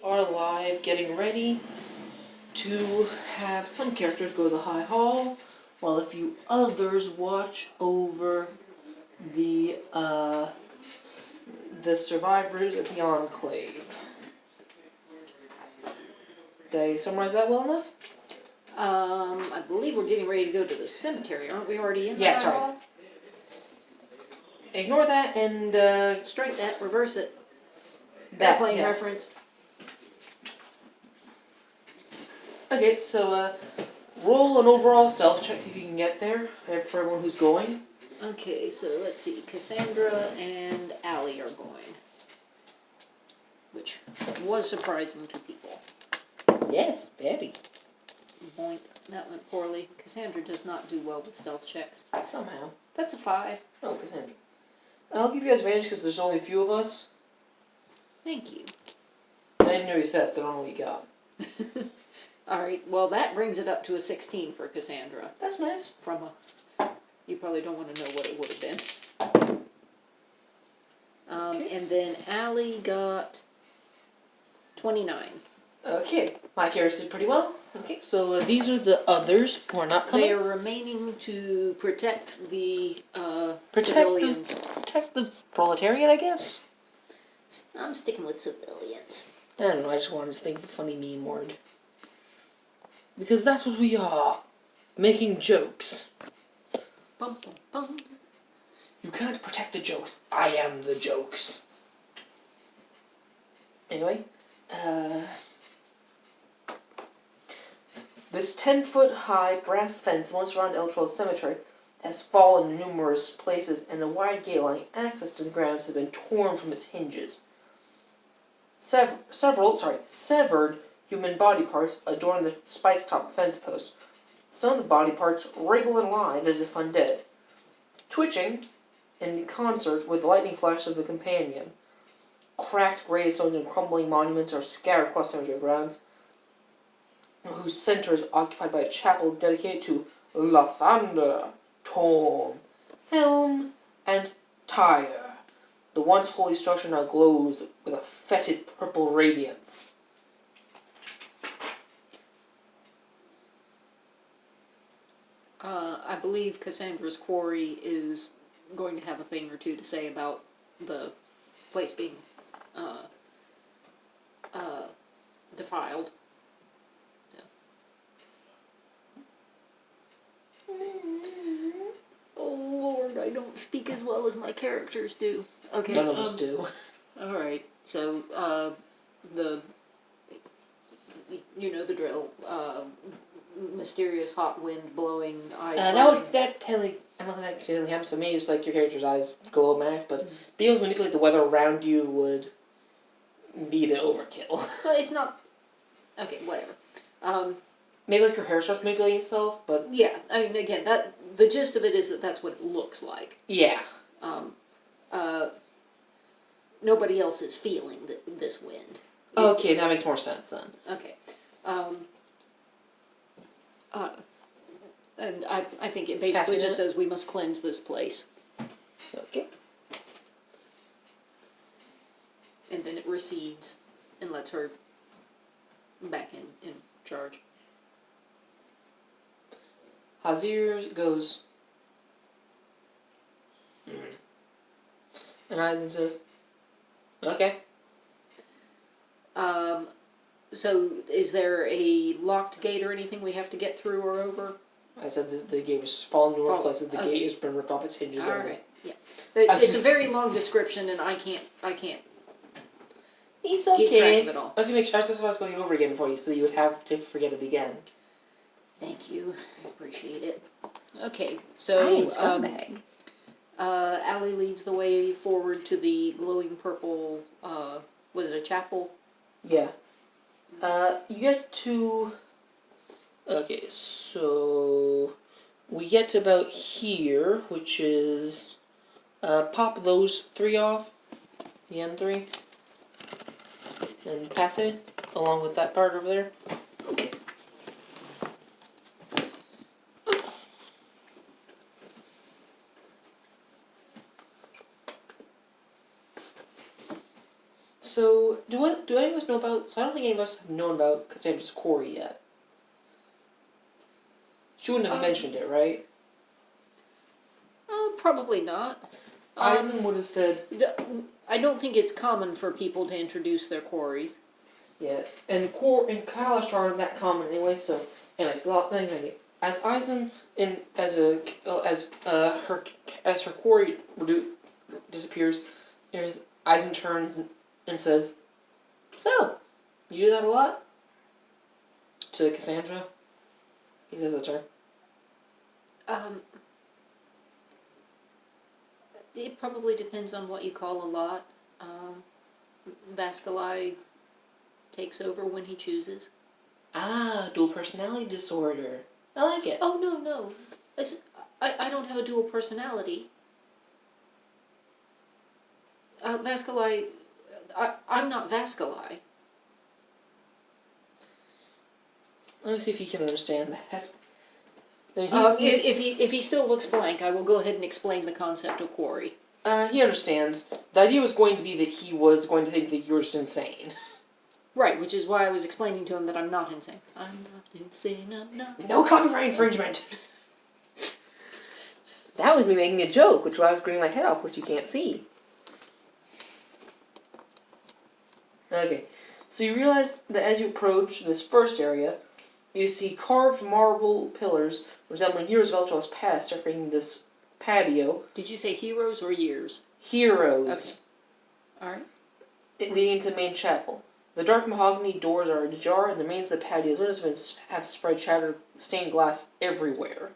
are live, getting ready to have some characters go to the High Hall, while a few others watch over the survivors at the Enclave. Did I summarize that well enough? I believe we're getting ready to go to the cemetery, aren't we already in the Yes, High right. Hall? Ignore that and Strike that, reverse it. that Airplane yeah. reference. Okay, so roll an overall stealth check, see if you can get there for everyone who's going. Okay, so let's see. Cassandra and Allie are going. Which was surprising to people. Yes, very. Boink. That went poorly. Cassandra does not do well with stealth checks. Somehow. That's a 5. Oh, Cassandra. I'll give you guys advantage because there's only a few of us. Thank you. I didn't know you said, so I don't know what you got. Alright, well that brings it up to a 16 for Cassandra. That's nice. From a... You probably don't want to know what it would have been. Okay. And then Allie got 29. Okay, my characters did pretty well. Okay, so these are the others who are not coming. They are remaining to protect the civilians. Protect the proletariat, I guess? I'm sticking with civilians. I don't know, I just wanted to think of a funny meme word. Because that's what we are. Making jokes. Bum, bum, bum. You can't protect the jokes. I am the jokes. Anyway, this 10-foot high brass fence once around Elturgard Cemetery has fallen in numerous places, and a wide gate allowing access to the grounds has been torn from its hinges. Severed human body parts adorn the spikes-topped fence posts. Some of the body parts wriggle and writhe as if undead, twitching in concert with the lightning flashes of the companion. Cracked gravestones and crumbling monuments are scattered across cemetery grounds, whose center is occupied by a chapel dedicated to Lathander, Torm, Helm, and Tyre. The once holy structure now glows with a fetid purple radiance. I believe Cassandra's quarry is going to have a thing or two to say about the place being defiled. Yeah. Oh Lord, I don't speak as well as my characters do. Okay. None of us do. Alright, so, you know the drill. Mysterious hot wind blowing, eyes I don't think that totally happens to me. It's like your character's eyes glow max, but being able to manipulate the weather around you would be a bit overkill. Well, it's not... Okay, whatever. Maybe like your hair starts manipulating itself, but... Yeah, I mean, again, the gist of it is that that's what it looks like. Yeah. Nobody else is feeling this wind. Okay, that makes more sense then. Okay. And I think it basically just says we must cleanse this place. Okay. And then it recedes and lets her back in charge. Hazir goes... And Eisen says, okay. So is there a locked gate or anything we have to get through or over? I said that the gate was fallen north places. The okay. gate has been ripped off its hinges. All right. Yeah. It's a very long description, and I can't. It's keep okay. track of it all. I was gonna make sure I was going over again for you, so you would have to forget it again. Thank you. I appreciate it. Okay, so Allie leads the way forward to the glowing purple. Was it a chapel? Yeah. You get to... Okay, so... We get to about here, which is... pop those 3 off. The N3. And pass it, along with that part over there. Okay. So, do any of us know about? So I don't think any of us have known about Cassandra's quarry yet. She wouldn't have mentioned it, right? Probably not. Eisen would have said. I don't think it's common for people to introduce their quarries. Yeah, and Kailash aren't that common anyway. So anyway, so a lot of things. Like, as Eisen as her quarry disappears, Eisen turns and says, "So, you do that a lot?" To Cassandra. He says that to her. It probably depends on what you call a lot. Vasculi takes over when he chooses. Ah, dual personality disorder. I like it. Oh, no. I don't have a dual personality. Vasculi... I'm not Vasculi. Let me see if you can understand that. If he still looks blank, I will go ahead and explain the concept of quarry. He understands. The idea was going to be that he was going to think that you were just insane. Right, which is why I was explaining to him that I'm not insane. I'm not insane, I'm not. No copyright infringement! That was me making a joke, which I was grinning my head off, which you can't see. Okay, so you realize that as you approach this first area, you see carved marble pillars resembling heroes of Elturgard's past decorating this patio. Did you say heroes or years? Heroes. Okay. Alright. Leading to the main chapel. The dark mahogany doors are ajar, and the remains of the patio's windows have spread shattered stained glass everywhere.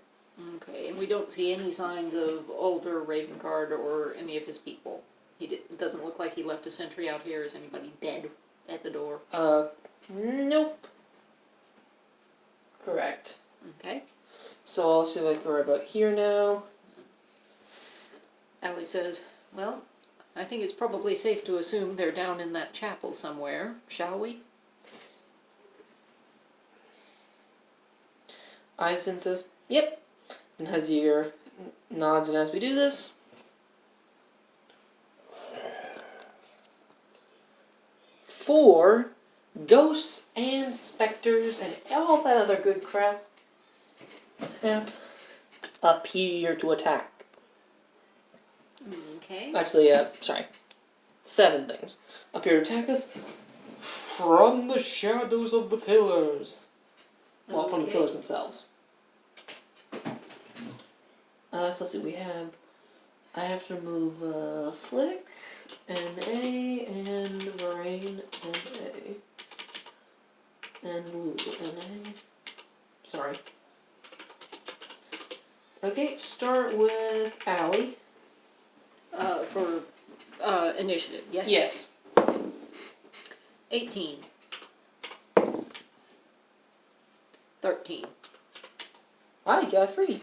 Okay, and we don't see any signs of Baldur, Ravengard, or any of his people. It doesn't look like he left a sentry out here. Is anybody dead at the door? Nope. Correct. Okay. So I'll see if we're about here now. Allie says, well, I think it's probably safe to assume they're down in that chapel somewhere, shall we? Eisen says, yep. And Hazir nods, and as we do this, four ghosts and specters and all that other good crap appear to attack. Okay. Actually, sorry. 7 things appear to attack us from the shadows of the pillars. Well, from the pillars themselves. So let's see, I have to remove Flick, and A, and Rain, and A. And Lulu, and A. Sorry. Okay, start with Allie. For initiative, yes? Yes. 18. 13. Ah, you got a 3.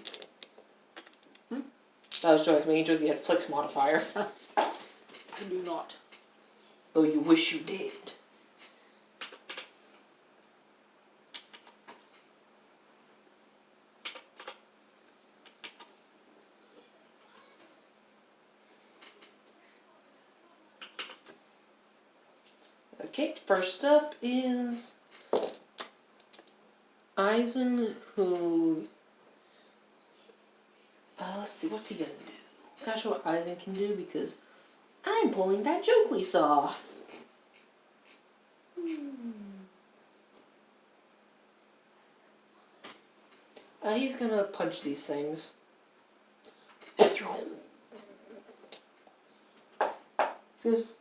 That was joking. Making a joke you had Flick's modifier. I do not. Though you wish you did. Okay, first up is Eisen, who... let's see, what's he gonna do? I'm not sure what Eisen can do because I'm pulling that joke we saw. He's gonna punch these things. He's gonna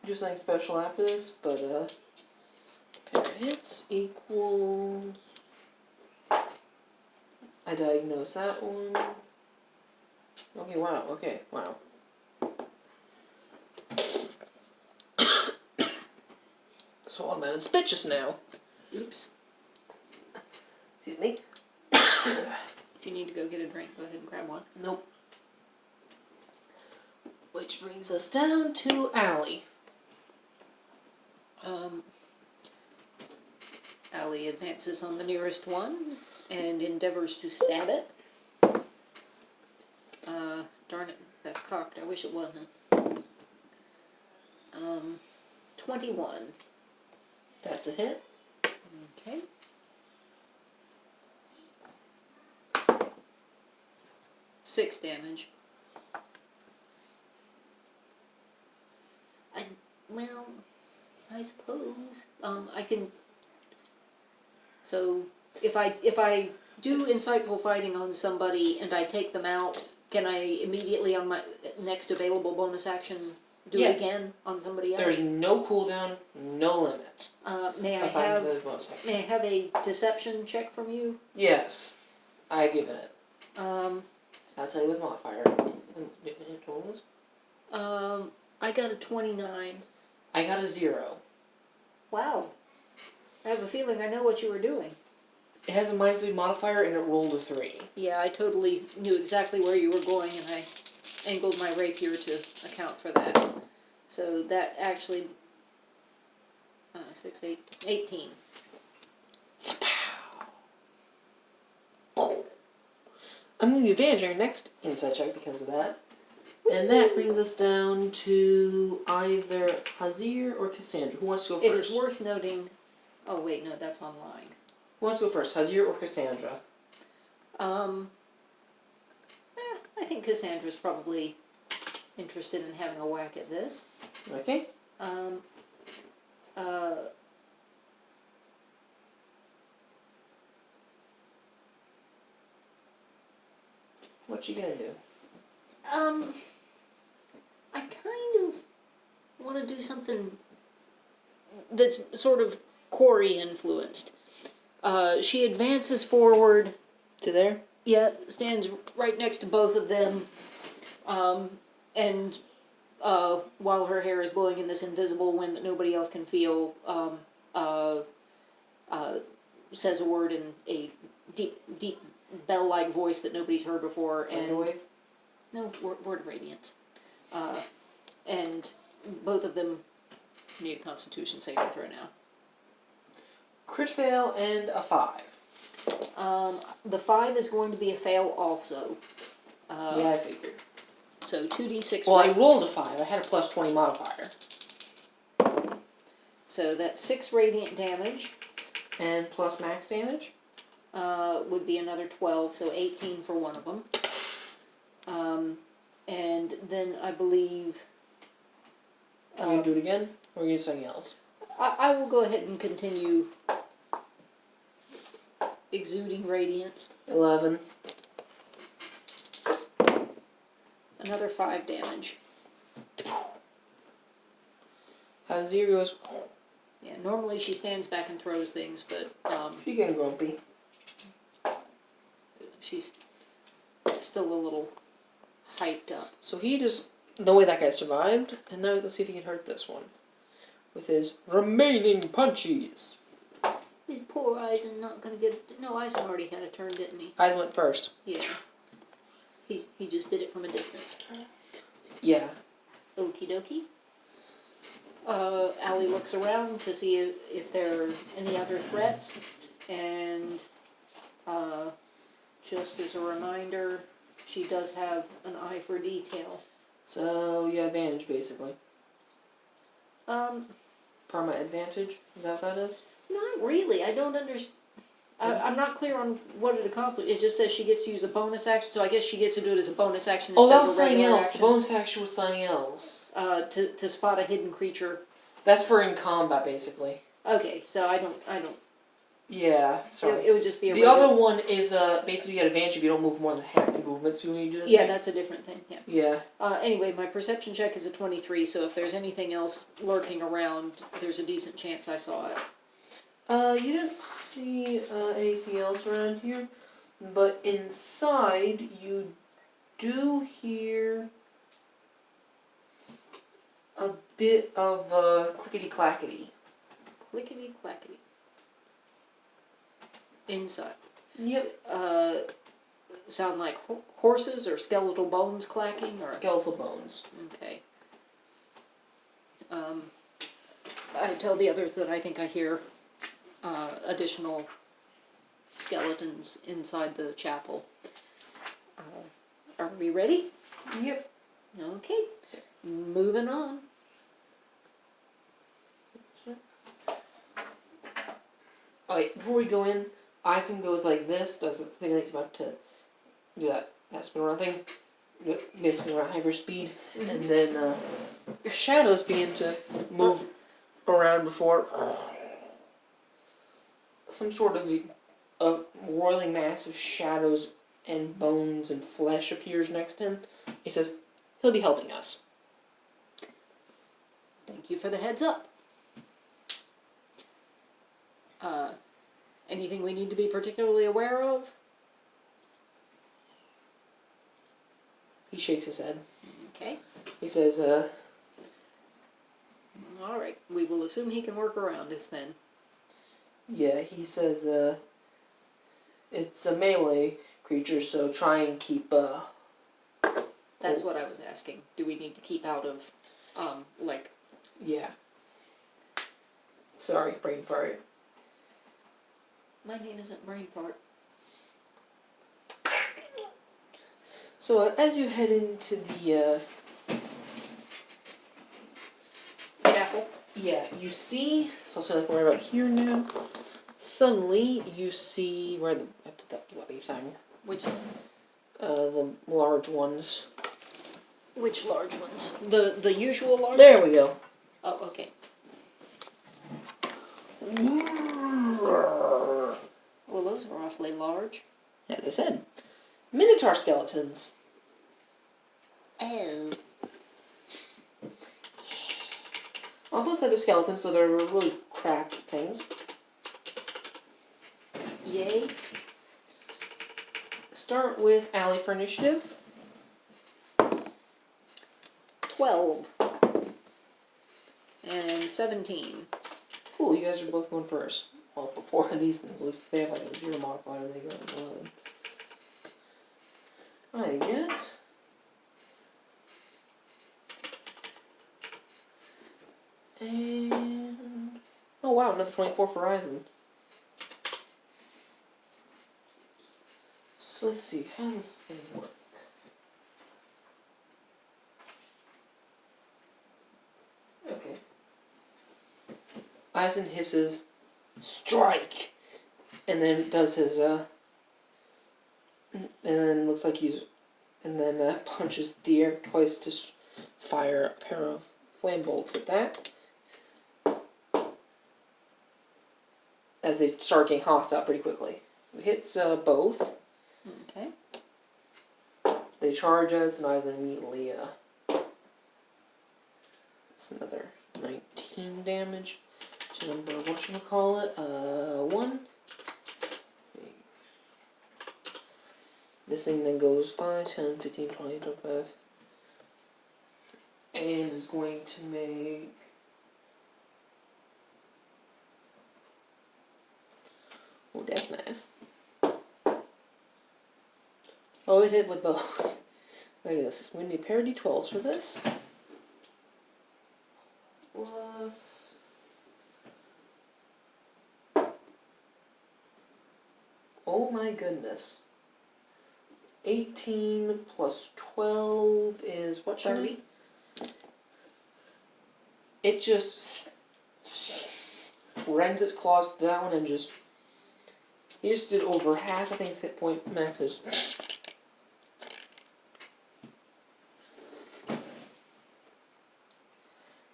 do something special after this, but pair of hits equals... I diagnosed that one. Okay, wow, wow. So I'm on spit just now. Oops. Excuse me. If you need to go get a drink, go ahead and grab one. Nope. Which brings us down to Allie. Allie advances on the nearest one and endeavors to stab it. Darn it, that's cocked. I wish it wasn't. 21. That's a hit. Okay. Six damage. I suppose I can. So if I do insightful fighting on somebody and I take them out, can I immediately on my next available bonus action do it again on somebody else? There's no cooldown, no limit. May I have a deception check from you? Yes, I've given it. I'll tell you with modifier. Totals. I got a 29. I got a 0. Wow. I have a feeling I know what you were doing. It has a -3 modifier and it rolled a 3. Yeah, I totally knew exactly where you were going, and I angled my rapier to account for that. So that actually, 6, 8, 18. I'm going to advantage our next insight check because of that. And that brings us down to either Hazir or Cassandra. Who wants to go first? It is worth noting. Oh wait, no, that's online. Who wants to go first, Hazir or Cassandra? I think Cassandra's probably interested in having a whack at this. Okay. What's she gonna do? I kind of want to do something that's sort of Corey influenced. She advances forward. To there? Yeah, stands right next to both of them. And while her hair is blowing in this invisible wind that nobody else can feel, says a word in a deep bell-like voice that nobody's heard before. Thunderwave? No, word of radiance. And both of them need a Constitution saving throw now. Crit fail and a 5. The 5 is going to be a fail also. Yeah, I figured. So 2d6. Well, I rolled a 5. I had a +20 modifier. So that's 6 radiant damage. And plus max damage? Would be another 12, so 18 for one of them. And then I believe... Are you going to do it again? Or are you going to do something else? I will go ahead and continue exuding radiance. 11. Another 5 damage. Hazir goes... Yeah, normally she stands back and throws things, but She's getting grumpy. she's still a little hyped up. So he just... No way that guy survived. And now let's see if he can hurt this one. With his remaining punchies. His poor eyes are not gonna get... No, Eisen already had a turn, didn't he? Eyes went first. Yeah. He just did it from a distance. Yeah. Okie dokie. Allie looks around to see if there are any other threats, and just as a reminder, she does have an eye for detail. So, you have advantage, basically. Um, Karma advantage? Is that what that is? not really. I don't understand. I'm not clear on what it accomplishes. It just says she gets to use a bonus action, so I guess she gets to do it as a bonus action Oh, instead that of was a something regular else. action. The bonus action was something else. To spot a hidden creature. That's for in combat, basically. Okay, so I don't. Yeah, sorry. It would just be a The regular... other one is basically you get advantage if you don't move more than half your movement, so when you do this. Yeah, that's a different thing, yeah. Yeah. Anyway, my perception check is a 23, so if there's anything else lurking around, there's a decent chance I saw it. You didn't see anything else around here, but inside you do hear a bit of clickety-clackety. Clickety-clackety. Inside. Yep. Sound like horses or skeletal bones clacking? Or... Skeletal bones. Okay. I tell the others that I think I hear additional skeletons inside the chapel. Are we ready? Yep. Okay. Moving on. Alright, before we go in, Eisen goes like this, does the thing like he's about to do that spin around thing. Gets spin around hyperspeed. Mm-hmm. And then shadows begin to move around before some sort of a roiling mass of shadows and bones and flesh appears next to him. He says, he'll be helping us. Thank you for the heads up. Anything we need to be particularly aware of? He shakes his head. Okay. He says, Alright, we will assume he can work around us then. yeah, he says, it's a melee creature, so try and keep, That's what I was asking. Do we need to keep out of, like... Yeah. Sorry, brain fart. My name isn't Brain Fart. So, as you head into the, Chapel? yeah, you see, so I'll say like right about here now, suddenly you see, where I put that bloody thing, Which the large ones. Which large ones? The usual large? There we go. Oh, okay. Well, those are awfully large. As I said, Minotaur skeletons. Oh. On both sides are skeletons, so they're really cracked things. Yay. Start with Allie for initiative. 12. And 17. Cool, you guys are both going first. Well, before these things, at least they have like a 0 modifier, they go 11. I get... And... Oh wow, another 24 for Ryzen. So let's see, how does this thing work? Okay. Eisen hisses, strike! And then does his, and then looks like he's, and then punches the air twice to fire a pair of flame bolts at that. As they start getting hostile pretty quickly. It hits both. Okay. They charge us, and Eisen immediately, it's another 19 damage. Number, whatchamacallit, 1. This thing then goes 5, 10, 15, 20, 25. And is going to make... Oh, that's nice. Oh, it hit with both. Look at this. We need a pair of D12s for this. Plus... Oh my goodness. 18 plus 12 is what? 30. It just rends its claws to that one and just... He just did over half, I think his hit point max is...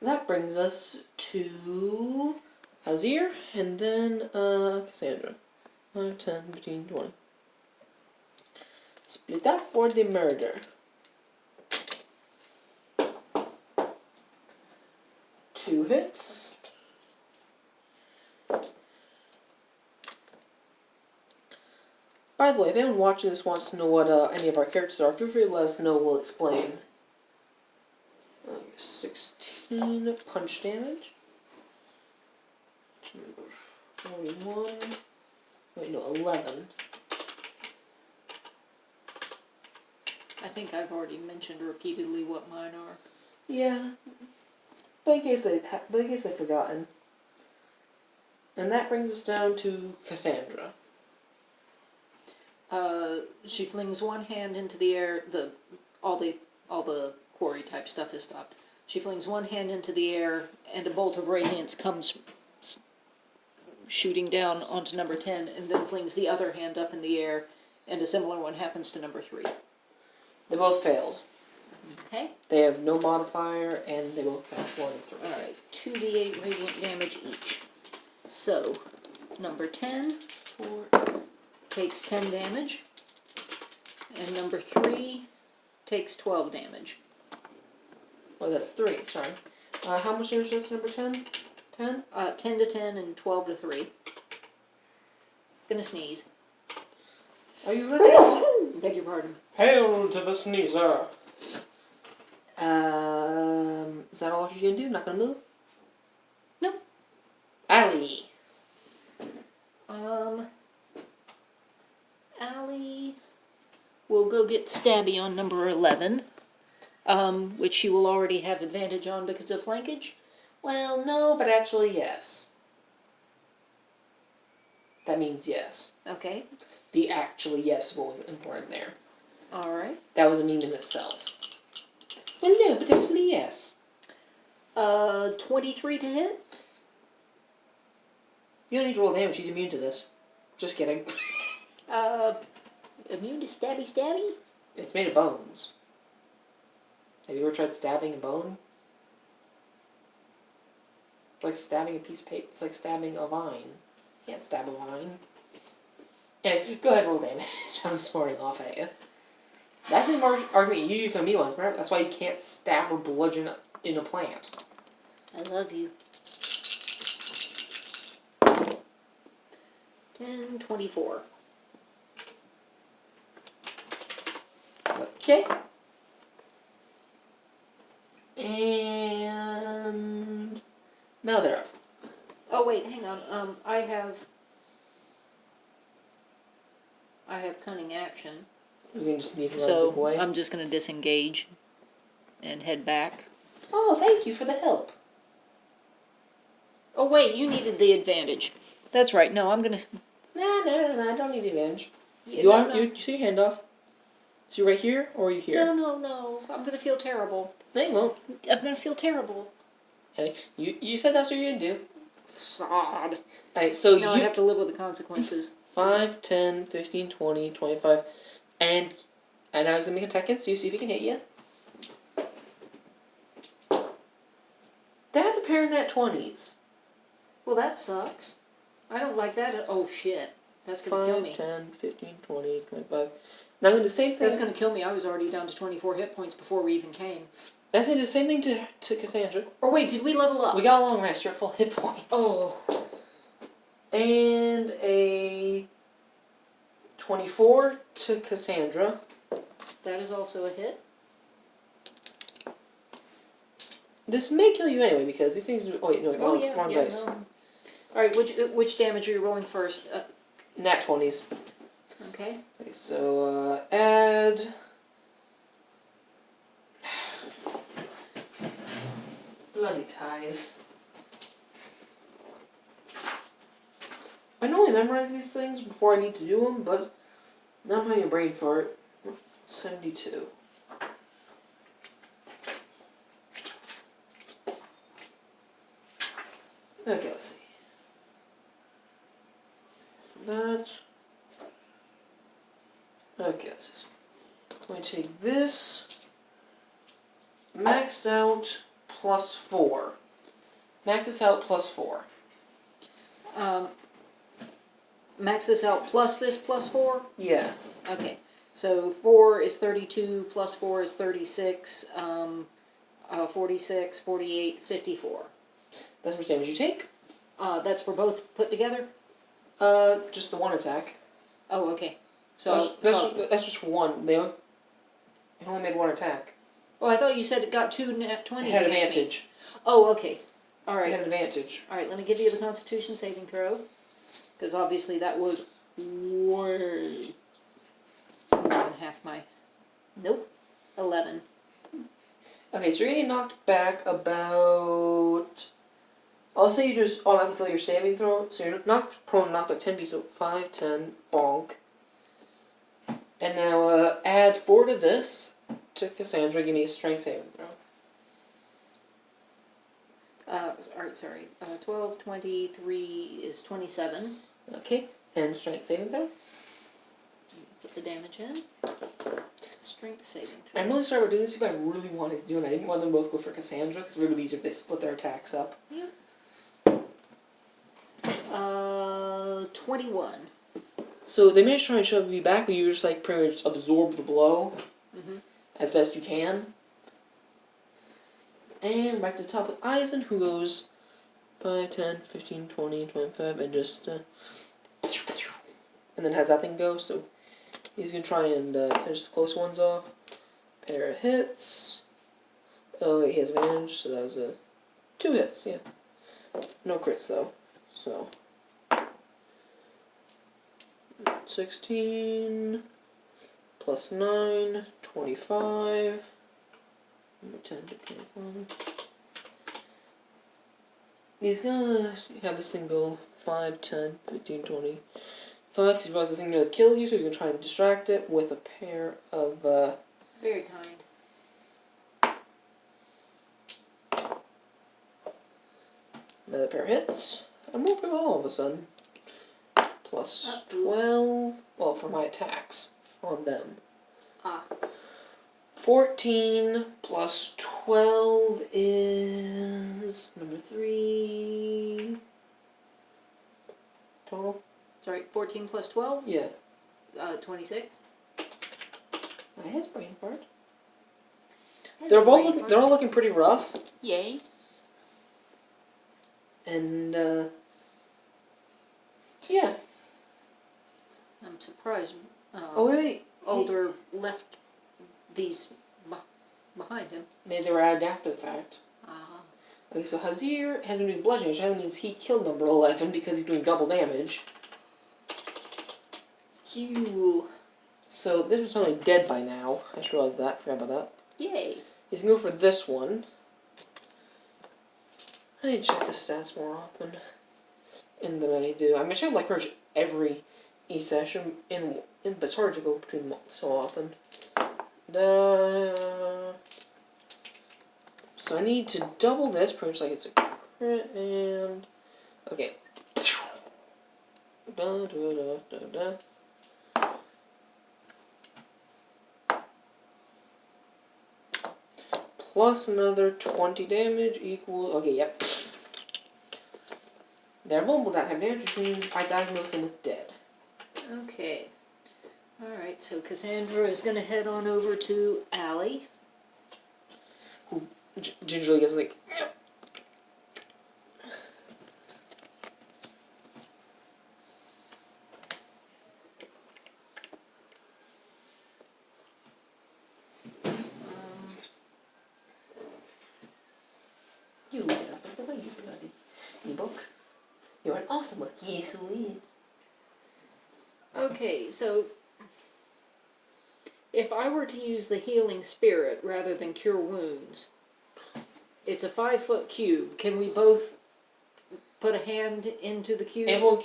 That brings us to Hazir, and then Cassandra. 5, 10, 15, 20. Split up for the murder. 2 hits. By the way, if anyone watching this wants to know what any of our characters are, feel free to let us know, we'll explain. 16 punch damage. 41. Wait, no, 11. I think I've already mentioned repeatedly what mine are. Yeah, but in case they've forgotten. And that brings us down to Cassandra. She flings one hand into the air. All the quarry type stuff has stopped. She flings one hand into the air, and a bolt of radiance comes shooting down onto number 10, and then flings the other hand up in the air, and a similar one happens to number 3. They both failed. Okay. They have no modifier, and they both pass 1 and 3. Alright, 2d8 radiant damage each. So, number 10 takes 10 damage, and number 3 takes 12 damage. Oh, that's 3, sorry. How much damage is number 10? 10? 10 to 10 and 12 to 3. Gonna sneeze. Are you ready? Beg your pardon. Hail to the sneezer! Is that all you're gonna do? Not gonna move? No. Allie! Allie will go get Stabby on number 11, which she will already have advantage on because of flankage. Well, no, but actually yes. That means yes. Okay. The actually yes what was important there. Alright. That was a meme in itself. Well, no, but actually yes. 23 to hit? You don't need to roll damage, she's immune to this. Just kidding. Immune to stabby? It's made of bones. Have you ever tried stabbing a bone? It's like stabbing a piece of paper. It's like stabbing a vine. You can't stab a vine. Anyway, go ahead, roll damage. I'm smarting off at you. That's an argument you used on me once, remember? That's why you can't stab or bludgeon in a plant. I love you. 10, 24. Okay. And now they're up. Oh wait, hang on. I have cunning action. You can just need to So run away. I'm just gonna disengage and head back. Oh, thank you for the help. Oh wait, you needed the advantage. That's right. No, I'm gonna. No, I don't need the advantage. Yeah, You see your hand off? So you're right here, or are you here? No. I'm gonna feel terrible. No, you won't. I'm gonna feel terrible. Okay, you said that's what you're gonna do. Sod. Alright, so Now I have to live with the consequences. 5, 10, 15, 20, 25, and now he's gonna make an attack against you, see if he can hit you. That's a pair of nat 20s. Well, that sucks. I don't like that. Oh shit. That's gonna kill me. 5, 10, 15, 20, 25. Now I'm gonna do the same thing. That's gonna kill me. I was already down to 24 hit points before we even came. That's gonna do the same thing to Cassandra. Or wait, did we level up? We got a long rest, you're at full hit points. Oh. And a 24 to Cassandra. That is also a hit. This may kill you anyway because these things. Oh wait, no, wrong dice. No. All right, which damage are you rolling first? Nat 20s. Okay. Okay, so add. Bloody ties. I normally memorize these things before I need to do them, but now I'm having a brain fart. 72. Okay, let's see. That. Okay, let's see. I'm going to take this. Maxed out plus 4. Max this out plus 4. Max this out plus this plus 4? Yeah. Okay. So 4 is 32, plus 4 is 36, 46, 48, 54. That's how much damage you take? That's for both put together? Just the one attack. Oh, okay. So that's just one. It only made one attack. Oh, I thought you said it got 2 nat 20s. It had against advantage. Me. Oh, okay. All right. It had advantage. All right, let me give you the Constitution saving throw. Because obviously that was way more than half my... Nope. 11. Okay, so you're getting knocked back about... I'll say you just automatically fail your saving throw. So you're knocked prone, knocked back 10 feet, so 5, 10, bonk. And now add 4 to this, to Cassandra. Give me a strength saving throw. Alright, sorry. 12, 23 is 27. Okay, and strength saving throw. Put the damage in. Strength saving throw. I'm really sorry about doing this if I really wanted to do it. I didn't want them both to go for Cassandra because it would be easier if they split their attacks up. Yep. 21. So they may try and shove you back, but you just like pretty much absorb the blow as best you can. And back to the top with Eisen, who goes 5, 10, 15, 20, 25, and just and then has that thing go. So he's gonna try and finish the close ones off. Pair of hits. Oh wait, he has advantage, so that was 2 hits. Yeah, no crits though. So 16 plus 9, 25. 10 to 25. He's gonna have this thing go 5, 10, 15, 20. 5, because he wants this thing to kill you, so he's gonna try and distract it with a pair of. Very kind. Another pair of hits. I'm moving all of a sudden. Plus 12. Well, for my attacks on them. 14 plus 12 is number 3. Total? Sorry, 14 plus 12? Yeah. 26. My head's brain fart. They're all looking pretty rough. Yay. And yeah. I'm surprised. Oh wait. Baldur left these behind him. Maybe they were added after the fact. Okay, so Hazir has been doing bludgeoning, which either means he killed number 11 because he's doing double damage. Cool. So this was only dead by now. I just realized that. Forgot about that. Yay. He's gonna go for this one. I need to check the stats more often than I do. I mean, I check like pretty much every session but it's hard to go between them so often. So I need to double this, pretty much like it's a crit, and okay. Plus another 20 damage equals. Okay, yep. They're vulnerable to that type of damage, which means I diagnose them with dead. Okay. Alright, so Cassandra is going to head on over to Allie. Who gingerly gets like. You get up with the way you bloody book. You're an awesome book. Yes, who is. Okay, so if I were to use the healing spirit rather than cure wounds, it's a 5-foot cube. Can we both put a hand into the cube? Everyone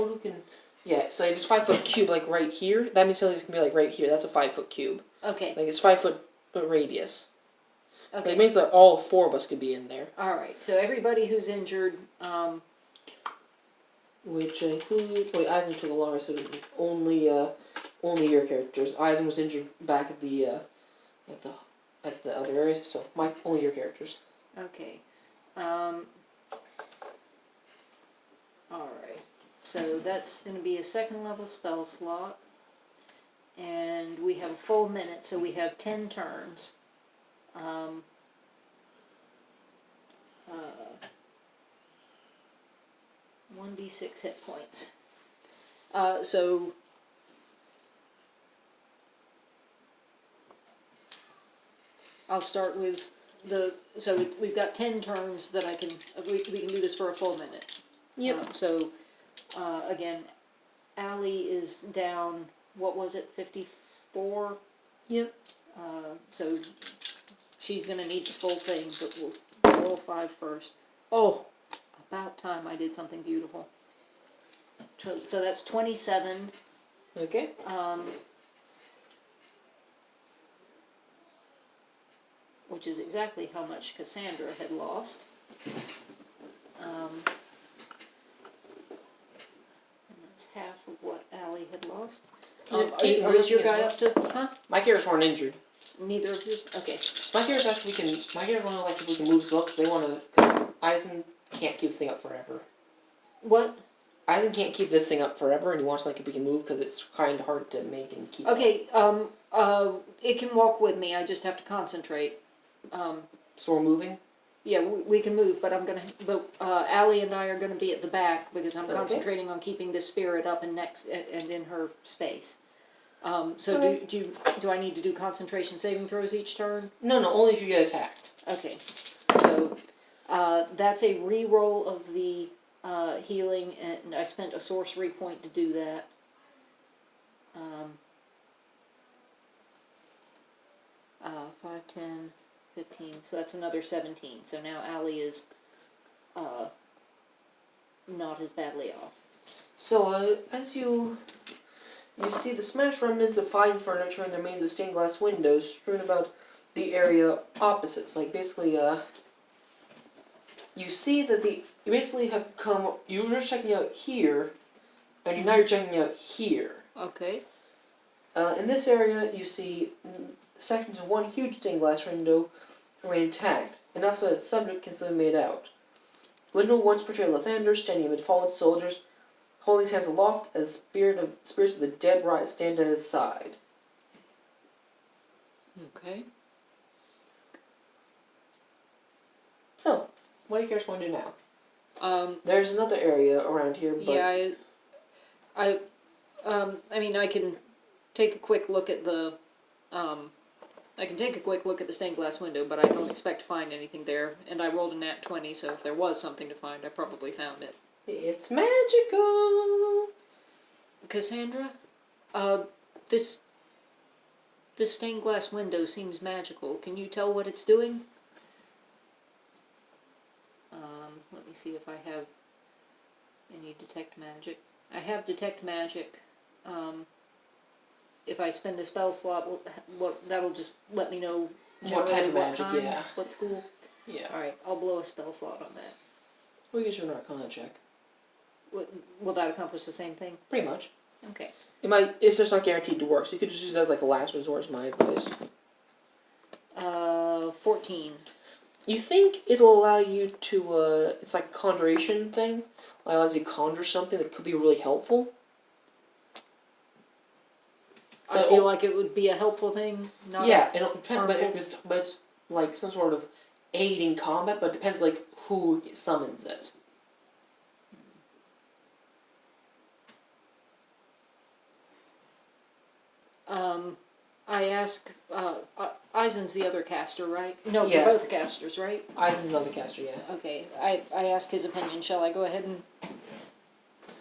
who can, yeah, so if it's 5-foot cube, like right here, that means it can be like right here. That's a 5-foot cube. Okay. Like it's 5-foot radius. Okay. Like it means that all 4 of us could be in there. Alright, so everybody who's injured, which include, wait, Eisen took a longer, so only your characters. Eisen was injured back at the other areas, so only your characters. okay. Alright. So that's going to be a 2nd level spell slot. And we have a full minute, so we have 10 turns. 1d6 hit points. So I'll start with so we've got 10 turns that we can do this for a full minute. Yep. Again, Allie is down, what was it, 54? Yep. So she's going to need the full thing, but we'll roll 5 first. Oh, about time I did something beautiful. So that's 27. Okay. Which is exactly how much Cassandra had lost. And that's half of what Allie had lost. Kate, Are your guy up to? Huh? My characters weren't injured. Neither of yours. Okay. My characters actually can. My characters want to like if we can move as well because they want to. Because Eisen can't keep this thing up forever. What? Eisen can't keep this thing up forever, and he wants like if we can move because it's kind of hard to make and keep. Okay. It can walk with me. I just have to concentrate. So we're moving. Yeah, we can move, but Allie and I are going to be at the back because I'm concentrating on keeping this spirit up and in her space. So do I need to do concentration saving throws each turn? No, only if you get attacked. Okay, so that's a re-roll of the healing, and I spent a sorcery point to do that. 5, 10, 15, so that's another 17. So now Allie is not as badly off. So as you see the smashed remnants of fine furniture and the remains of stained glass windows strewn about the area opposites. Like basically, you see that you basically have come. You were just checking out here, and now you're checking out here. Okay. In this area, you see sections of one huge stained glass window remain intact, enough so that its subject can still be made out. The window once portrayed Lathander standing amid fallen soldiers, holding his hands aloft as spirits of the dead rise stand at his side. Okay. So, what do you guys want to do now? Um, There's another area around here, but... Yeah, I mean, I can take a quick look at the, stained glass window, but I don't expect to find anything there. And I rolled a nat 20, so if there was something to find, I probably found it. It's magical! Cassandra, this stained glass window seems magical. Can you tell what it's doing? Let me see if I have any detect magic. I have detect magic. If I spend a spell slot, that'll just let me know What type of magic, kind, yeah. what school. Yeah. Alright, I'll blow a spell slot on that. We'll get you an Arcana check. Will that accomplish the same thing? Pretty much. Okay. It's just not guaranteed to work, so you could just use it as like a last resort is my advice. 14. You think it'll allow you to, it's like a conjuration thing. It allows you to conjure something that could be really helpful. I feel like it would be a helpful thing. Not yeah, it'll depend, but it's like some sort of aid in combat, but it depends like who summons it. I ask, Eisen's the other caster, right? No, Yeah. they're both casters, right? Eisen's another caster, yeah. Okay, I ask his opinion. Shall I go ahead and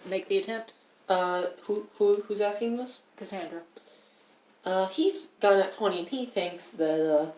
make the attempt? Who's asking this? Cassandra. Heath got at 20, and he thinks that,